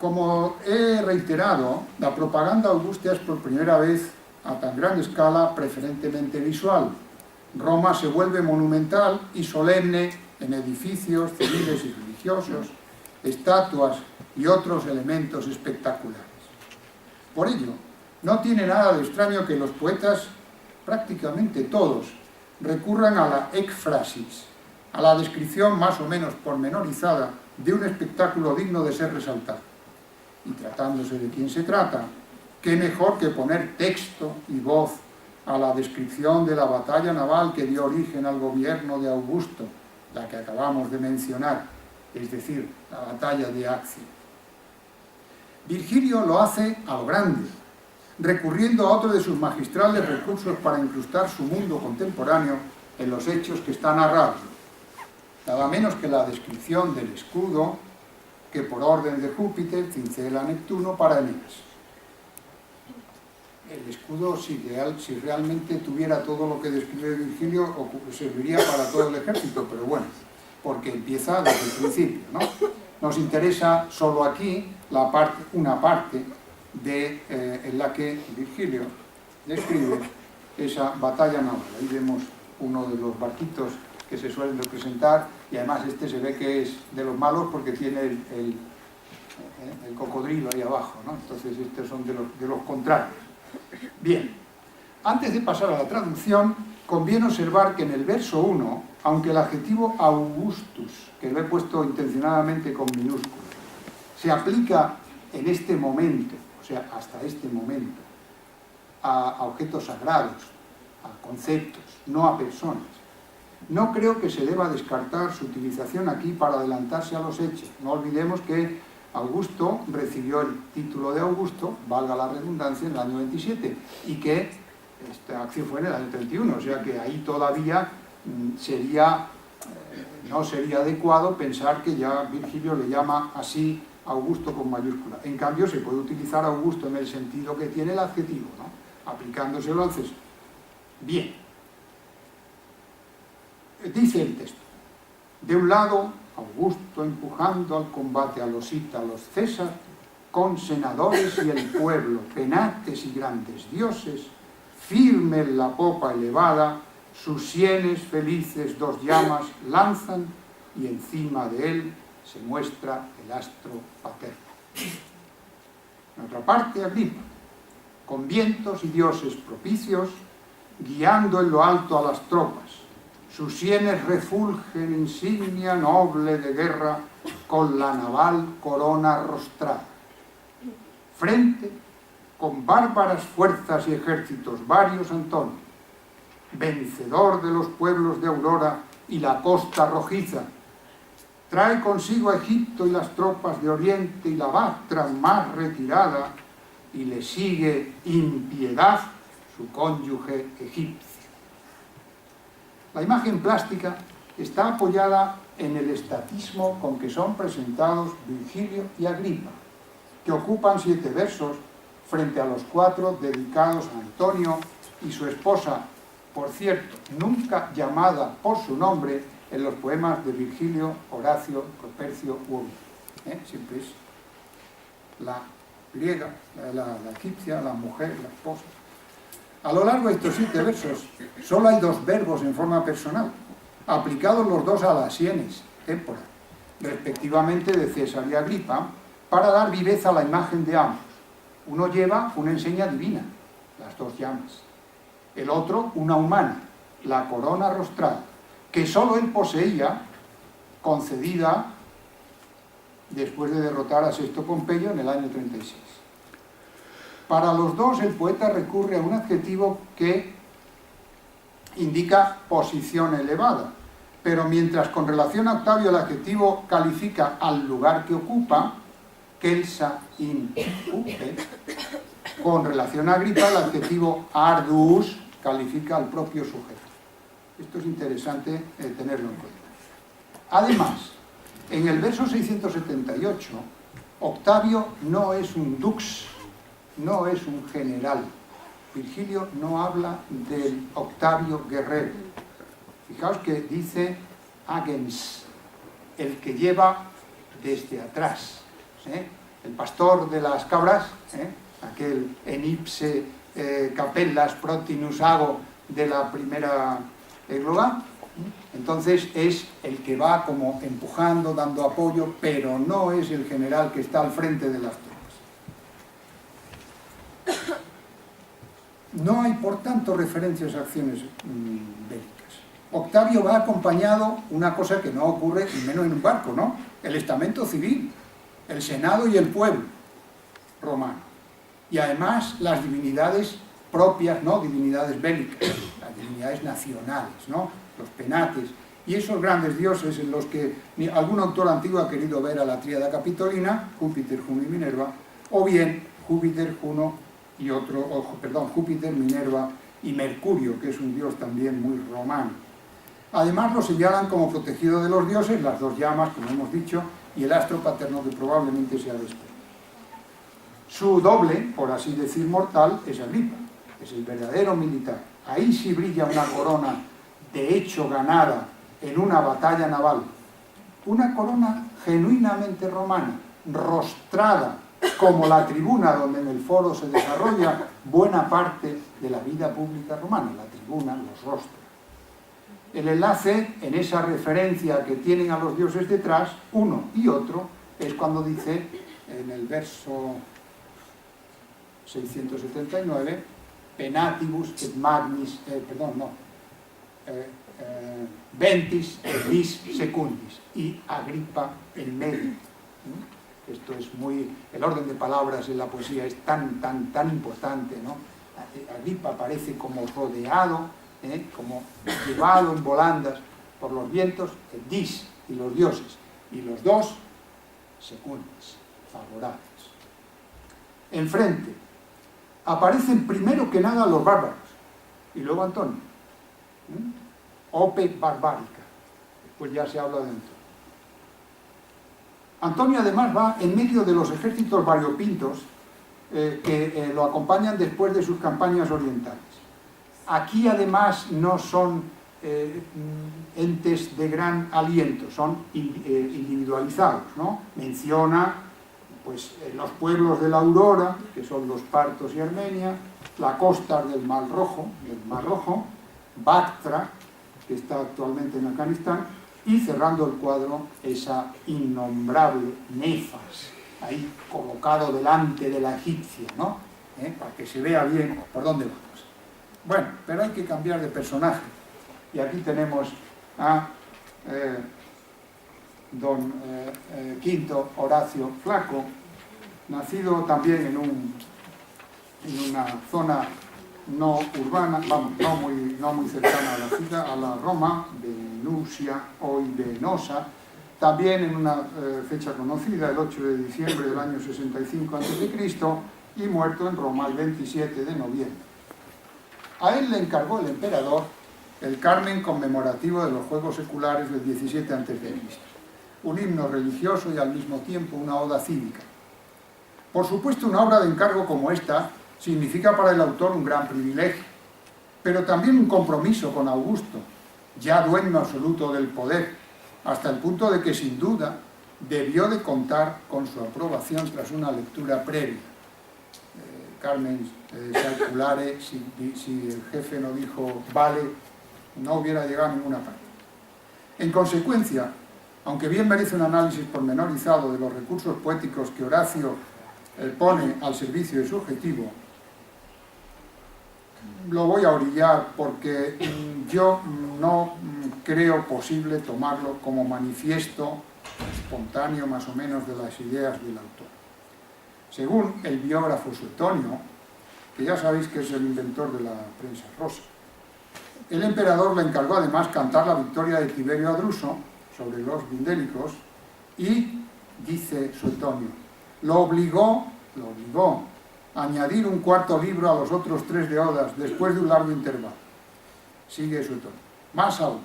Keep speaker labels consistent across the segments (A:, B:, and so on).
A: Como he reiterado, la propaganda augusta es por primera vez a tan gran escala preferentemente visual. Roma se vuelve monumental y solemne en edificios civiles y religiosos, estatuas y otros elementos espectaculares. Por ello, no tiene nada de extraño que los poetas, prácticamente todos, recurran a la ekfrasis, a la descripción más o menos pormenorizada de un espectáculo digno de ser resaltado. Y tratándose de quién se trata, qué mejor que poner texto y voz a la descripción de la batalla naval que dio origen al gobierno de Augusto, la que acabamos de mencionar, es decir, la batalla de Accio. Virgilio lo hace a lo grande, recurriendo a otro de sus magistrales recursos para incrustar su mundo contemporáneo en los hechos que está narrado, nada menos que la descripción del escudo que por orden de Júpiter cincela Neptuno para Eneas. El escudo, si realmente tuviera todo lo que describe Virgilio, serviría para todo el ejército, pero bueno, porque empieza desde el principio, ¿no? Nos interesa solo aquí una parte en la que Virgilio describe esa batalla naval. Ahí vemos uno de los barquitos que se suelen representar, y además este se ve que es de los malos porque tiene el cocodrilo ahí abajo, ¿no? Entonces estos son de los contrarios. Bien, antes de pasar a la traducción, conviene observar que en el verso 1, aunque el adjetivo Augustus, que lo he puesto intencionadamente con minúsculas, se aplica en este momento, o sea, hasta este momento, a objetos sagrados, a conceptos, no a personas, no creo que se deba descartar su utilización aquí para adelantarse a los hechos. No olvidemos que Augusto recibió el título de Augusto, valga la redundancia, en el año 27, y que esta acción fue en el año 31, o sea que ahí todavía no sería adecuado pensar que ya Virgilio le llama así Augusto con mayúscula. En cambio, se puede utilizar Augusto en el sentido que tiene el adjetivo, ¿no? Aplicándoselo al César. Bien. Dice el texto: de un lado, Augusto empujando al combate a los ítalos César, con senadores y el pueblo, penates y grandes dioses, firme en la popa elevada, sus sienes felices dos llamas lanzan, y encima de él se muestra el astro paterno. En otra parte, Agripa, con vientos y dioses propicios, guiando en lo alto a las tropas, sus sienes refulgen insignia noble de guerra, con la naval corona rostrada. Frente, con bárbaras fuerzas y ejércitos varios, Antonio, vencedor de los pueblos de Aurora y la costa rojiza, trae consigo a Egipto y las tropas de Oriente y la Bactra más retirada, y le sigue impiedad su cónyuge egipcio. La imagen plástica está apoyada en el estatismo con que son presentados Virgilio y Agripa, que ocupan 7 versos frente a los 4 dedicados a Antonio y su esposa, por cierto, nunca llamada por su nombre en los poemas de Virgilio, Horacio, Propercio u Ovidio. Siempre es la griega, la egipcia, la mujer, la esposa. A lo largo de estos 7 versos solo hay 2 verbos en forma personal, aplicados los 2 a las sienes, témpora, respectivamente de César y Agripa, para dar viveza a la imagen de ambos. Uno lleva una enseña divina, las 2 llamas. El otro una humana, la corona rostrada, que solo él poseía, concedida después de derrotar a Sexto Pompeyo en el año 36. Para los 2 el poeta recurre a un adjetivo que indica posición elevada, pero mientras con relación a Octavio el adjetivo califica al lugar que ocupa, Celsa in upe, con relación a Agripa el adjetivo arduus califica al propio sujeto. Esto es interesante tenerlo en cuenta. Además, en el verso 678, Octavio no es un dux, no es un general. Virgilio no habla del Octavio guerrero. Fijaos que dice agens, el que lleva desde atrás. el pastor de las cabras, aquel en ipse capellas protinus ago de la primera égloga. Entonces es el que va como empujando, dando apoyo, pero no es el general que está al frente de las tropas. No hay, por tanto, referencias a acciones bélicas. Octavio va acompañado, una cosa que no ocurre, y menos en un barco, ¿no? El estamento civil, el senado y el pueblo romano. Y además las divinidades propias, no divinidades bélicas, las divinidades nacionales, ¿no? Los penates, y esos grandes dioses en los que algún autor antiguo ha querido ver a la tríada capitolina, Júpiter, Juno y Minerva, o bien Júpiter, Juno y Júpiter, Minerva y Mercurio, que es un dios también muy romano. Además lo señalan como protegido de los dioses, las dos llamas, como hemos dicho, y el astro paterno, que probablemente sea de este. Su doble, por así decir, mortal, es Agripa, es el verdadero militar. Ahí sí brilla una corona de hecho ganada en una batalla naval, una corona genuinamente romana, rostrada como la tribuna donde en el foro se desarrolla buena parte de la vida pública romana, la tribuna, los rostros. El enlace en esa referencia que tienen a los dioses detrás, uno y otro, es cuando dice en el verso 679, penatibus et magnis, ventis et vis secundis, y Agripa en medio. Esto es muy... El orden de palabras en la poesía es tan importante, ¿no? Agripa aparece como rodeado, como llevado en volandas por los vientos, el dis y los dioses, y los dos secundis, favorables. Enfrente aparecen primero que nada los bárbaros, y luego Antonio. Ope barbárica, después ya se habla dentro. Antonio además va en medio de los ejércitos variopintos que lo acompañan después de sus campañas orientales. Aquí además no son entes de gran aliento, son individualizados, ¿no? Menciona pues, los pueblos de la Aurora, que son los partos y Armenia, la costa del Mar Rojo, Bactra, que está actualmente en Afganistán, y cerrando el cuadro esa innombrable Nefas, ahí colocado delante de la egipcia, ¿no? Para que se vea bien por dónde vamos. Bueno, pero hay que cambiar de personaje. Y aquí tenemos a don Quinto Horacio Flaco, nacido también en una zona no urbana, no muy cercana a la ciudad, a la Roma, de Nusia, hoy de Nosa, también en una fecha conocida, el 8 de diciembre del año 65 a.C., y muerto en Roma el 27 de noviembre. A él le encargó el emperador el Carmen conmemorativo de los Juegos Seculares del 17 a.C., un himno religioso y al mismo tiempo una oda cívica. Por supuesto, una obra de encargo como esta significa para el autor un gran privilegio, pero también un compromiso con Augusto, ya dueño absoluto del poder, hasta el punto de que sin duda debió de contar con su aprobación tras una lectura previa. Carmen Circulare, si el jefe no dijo vale, no hubiera llegado a ninguna parte. En consecuencia, aunque bien merece un análisis pormenorizado de los recursos poéticos que Horacio pone al servicio de su objetivo, lo voy a orillar porque yo no creo posible tomarlo como manifiesto espontáneo más o menos de las ideas del autor. Según el biógrafo Suetonio, que ya sabéis que es el inventor de la prensa rosa, el emperador le encargó además cantar la victoria de Tiberio Adruso sobre los vindélicos y, dice Suetonio, lo obligó a añadir un cuarto libro a los otros 3 de odas después de un largo intervalo. Sigue Suetonio. Más aún,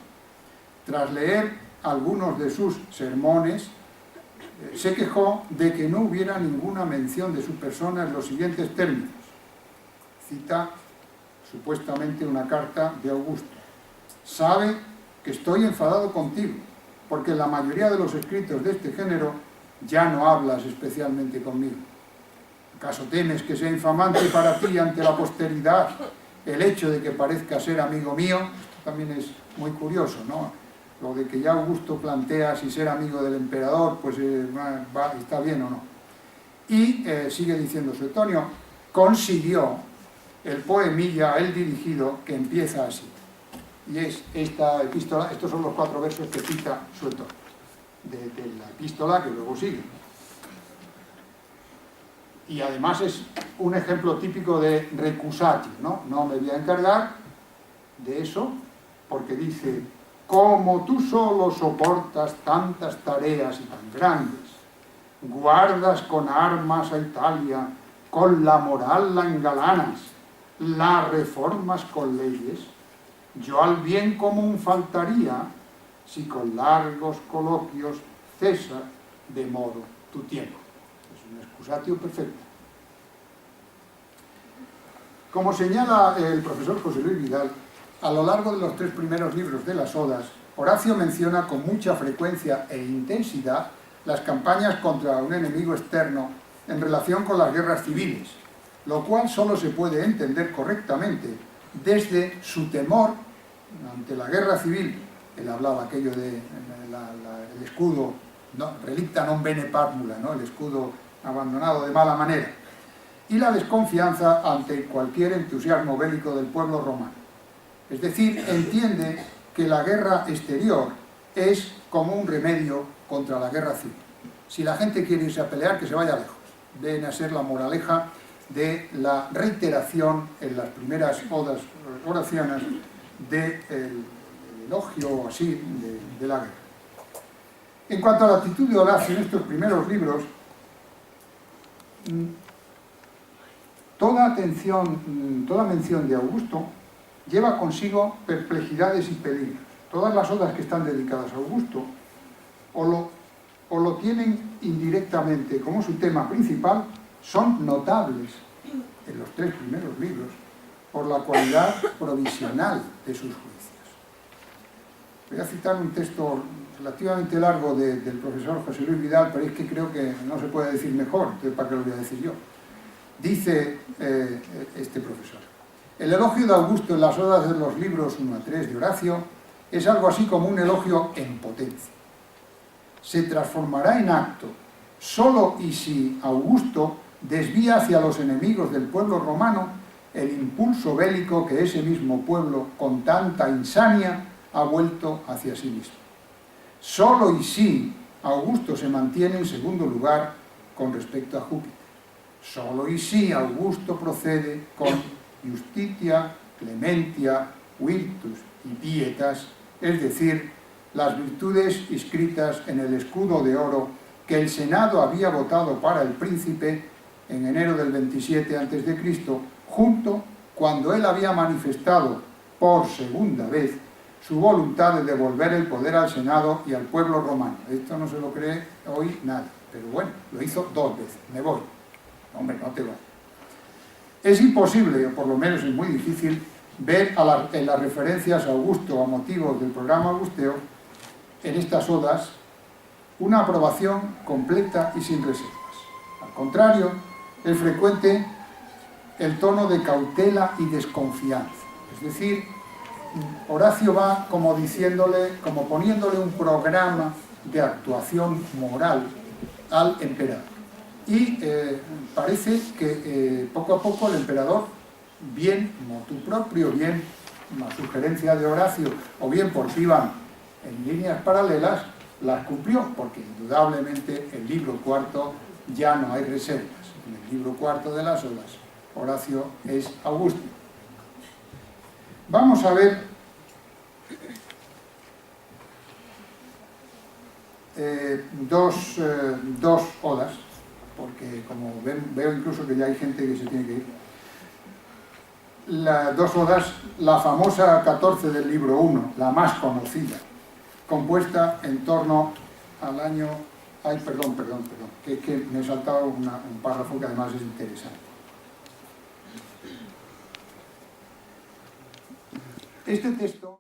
A: tras leer algunos de sus sermones, se quejó de que no hubiera ninguna mención de su persona en los siguientes términos. Cita supuestamente una carta de Augusto. Sabe que estoy enfadado contigo, porque en la mayoría de los escritos de este género ya no hablas especialmente conmigo. ¿Acaso temes que sea infamante para ti ante la posteridad el hecho de que parezca ser amigo mío? Esto también es muy curioso, ¿no? Lo de que ya Augusto plantea si ser amigo del emperador, pues está bien o no. Y sigue diciendo Suetonio, consiguió el poemilla a él dirigido que empieza así. Y es esta epístola, estos son los 4 versos que cita Suetonio, de la epístola que luego sigue. Y además es un ejemplo típico de recusatio, ¿no? No me voy a encargar de eso, porque dice, como tú solo soportas tantas tareas y tan grandes, guardas con armas a Italia, con la moral la engalanas, la reformas con leyes, yo al bien común faltaría si con largos coloquios César de modo tu tiempo. Es un excusatio perfecto. Como señala el profesor José Luis Vidal, a lo largo de los 3 primeros libros de las Odas, Horacio menciona con mucha frecuencia e intensidad las campañas contra un enemigo externo en relación con las guerras civiles, lo cual solo se puede entender correctamente desde su temor ante la guerra civil. Él hablaba aquello de el escudo, no, relicta non bene pátmula, ¿no? El escudo abandonado de mala manera, y la desconfianza ante cualquier entusiasmo bélico del pueblo romano. Es decir, entiende que la guerra exterior es como un remedio contra la guerra civil. Si la gente quiere irse a pelear, que se vaya lejos. Viene a ser la moraleja de la reiteración en las primeras odas oraciones del elogio así de la guerra. En cuanto a la actitud de Horacio en estos primeros libros, toda mención de Augusto lleva consigo perplejidades y peligros. Todas las odas que están dedicadas a Augusto o lo tienen indirectamente como su tema principal, son notables en los 3 primeros libros por la cualidad provisional de sus juicios. Voy a citar un texto relativamente largo del profesor José Luis Vidal, pero es que creo que no se puede decir mejor, entonces ¿para qué lo voy a decir yo? Dice este profesor: el elogio de Augusto en las odas de los libros 1 a 3 de Horacio es algo así como un elogio en potencia. Se transformará en acto solo y si Augusto desvía hacia los enemigos del pueblo romano el impulso bélico que ese mismo pueblo, con tanta insania, ha vuelto hacia sí mismo. Solo y si Augusto se mantiene en segundo lugar con respecto a Júpiter. Solo y si Augusto procede con justitia, clementia, virtus y pietas, es decir, las virtudes inscritas en el escudo de oro que el Senado había votado para el príncipe en enero del 27 a.C., junto cuando él había manifestado por segunda vez su voluntad de devolver el poder al Senado y al pueblo romano. Esto no se lo cree hoy nadie, pero bueno, lo hizo 2 veces. Me voy. Hombre, no te vayas. Es imposible, o por lo menos es muy difícil, ver en las referencias a Augusto a motivos del programa augusteo, en estas odas, una aprobación completa y sin reservas. Al contrario, es frecuente el tono de cautela y desconfianza. Es decir, Horacio va como poniéndole un programa de actuación moral al emperador. Y parece que poco a poco el emperador, bien motu proprio, bien una sugerencia de Horacio, o bien porque iban en líneas paralelas, las cumplió, porque indudablemente el libro 4 ya no hay reservas. En el libro 4 de las odas, Horacio es Augusto. Vamos a ver dos odas, porque como veo incluso que ya hay gente que se tiene que ir. Las 2 odas, la famosa 14 del libro 1, la más conocida, compuesta en torno al año... Ay, perdón, que me he saltado un párrafo que además es interesante. Este texto...